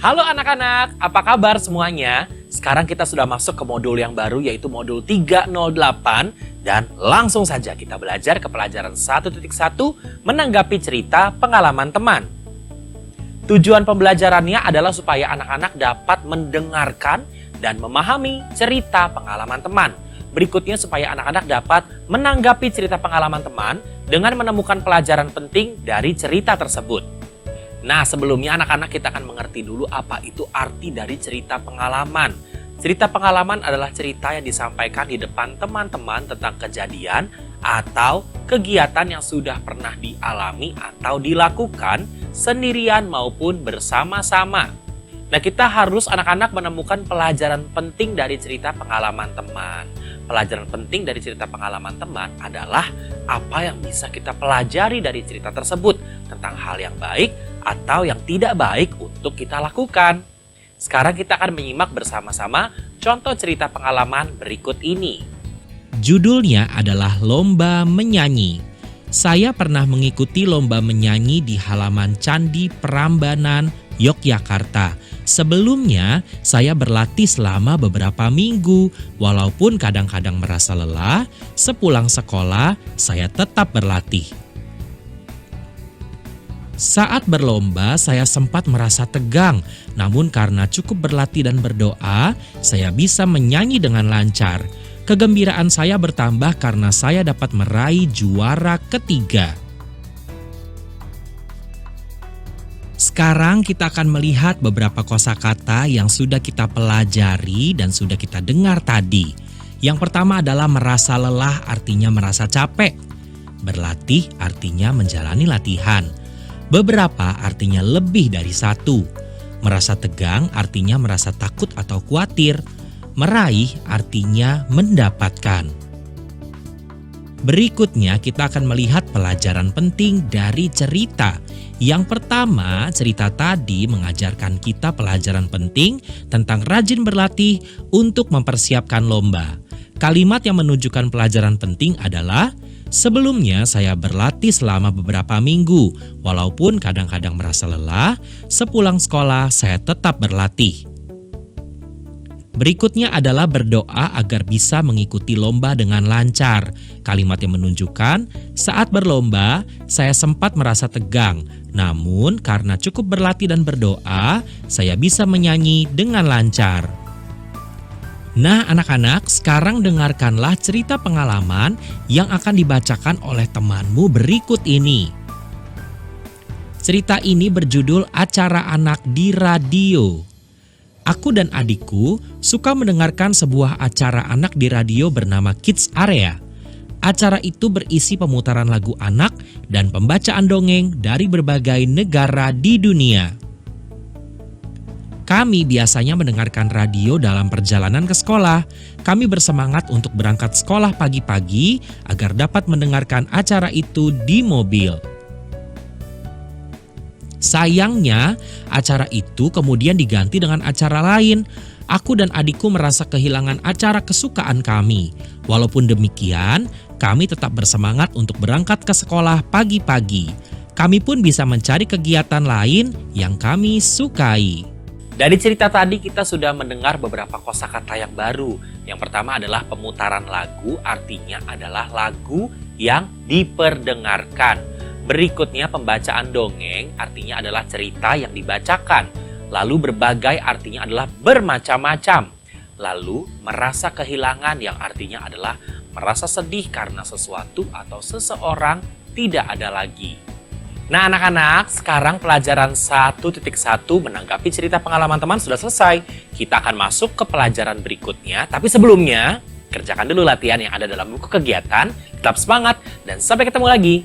Halo anak-anak, apa kabar semuanya? Sekarang kita sudah masuk ke modul yang baru yaitu modul 308 dan langsung saja kita belajar ke pelajaran 1.1 menanggapi cerita pengalaman teman. Tujuan pembelajarannya adalah supaya anak-anak dapat mendengarkan dan memahami cerita pengalaman teman. Berikutnya supaya anak-anak dapat menanggapi cerita pengalaman teman dengan menemukan pelajaran penting dari cerita tersebut. Nah, sebelumnya anak-anak kita akan mengerti dulu apa itu arti dari cerita pengalaman. Cerita pengalaman adalah cerita yang disampaikan di depan teman-teman tentang kejadian atau kegiatan yang sudah pernah dialami atau dilakukan sendirian maupun bersama-sama. Nah, kita harus anak-anak menemukan pelajaran penting dari cerita pengalaman teman. Pelajaran penting dari cerita pengalaman teman adalah apa yang bisa kita pelajari dari cerita tersebut tentang hal yang baik atau yang tidak baik untuk kita lakukan. Sekarang kita akan menyimak bersama-sama contoh cerita pengalaman berikut ini. Judulnya adalah Lomba Menyanyi. Saya pernah mengikuti lomba menyanyi di halaman Candi Prambanan, Yogyakarta. Sebelumnya, saya berlatih selama beberapa minggu. Walaupun kadang-kadang merasa lelah, sepulang sekolah, saya tetap berlatih. Saat berlomba, saya sempat merasa tegang. Namun karena cukup berlatih dan berdoa, saya bisa menyanyi dengan lancar. Kegembiraan saya bertambah karena saya dapat meraih juara ketiga. Sekarang kita akan melihat beberapa kosakata yang sudah kita pelajari dan sudah kita dengar tadi. Yang pertama adalah merasa lelah, artinya merasa capek. Berlatih artinya menjalani latihan. Beberapa artinya lebih dari satu. Merasa tegang artinya merasa takut atau khawatir. Meraih artinya mendapatkan. Berikutnya kita akan melihat pelajaran penting dari cerita. Yang pertama, cerita tadi mengajarkan kita pelajaran penting tentang rajin berlatih untuk mempersiapkan lomba. Kalimat yang menunjukkan pelajaran penting adalah, sebelumnya saya berlatih selama beberapa minggu. Walaupun kadang-kadang merasa lelah, sepulang sekolah saya tetap berlatih. Berikutnya adalah berdoa agar bisa mengikuti lomba dengan lancar. Kalimat yang menunjukkan saat berlomba saya sempat merasa tegang. Namun karena cukup berlatih dan berdoa, saya bisa menyanyi dengan lancar. Nah anak-anak, sekarang dengarkanlah cerita pengalaman yang akan dibacakan oleh temanmu berikut ini. Cerita ini berjudul Acara Anak di Radio. Aku dan adikku suka mendengarkan sebuah acara anak di radio bernama Kids Area. Acara itu berisi pemutaran lagu anak dan pembacaan dongeng dari berbagai negara di dunia. Kami biasanya mendengarkan radio dalam perjalanan ke sekolah. Kami bersemangat untuk berangkat sekolah pagi-pagi agar dapat mendengarkan acara itu di mobil. Sayangnya, acara itu kemudian diganti dengan acara lain. Aku dan adikku merasa kehilangan acara kesukaan kami. Walaupun demikian, kami tetap bersemangat untuk berangkat ke sekolah pagi-pagi. Kami pun bisa mencari kegiatan lain yang kami sukai. Dari cerita tadi kita sudah mendengar beberapa kosakata yang baru. Yang pertama adalah pemutaran lagu, artinya adalah lagu yang diperdengarkan. Berikutnya pembacaan dongeng, artinya adalah cerita yang dibacakan. Lalu berbagai artinya adalah bermacam-macam. Lalu merasa kehilangan yang artinya adalah merasa sedih karena sesuatu atau seseorang tidak ada lagi. Nah anak-anak, sekarang pelajaran 1.1 menanggapi cerita pengalaman teman sudah selesai. Kita akan masuk ke pelajaran berikutnya. Tapi sebelumnya, kerjakan dulu latihan yang ada dalam buku kegiatan. Tetap semangat dan sampai ketemu lagi.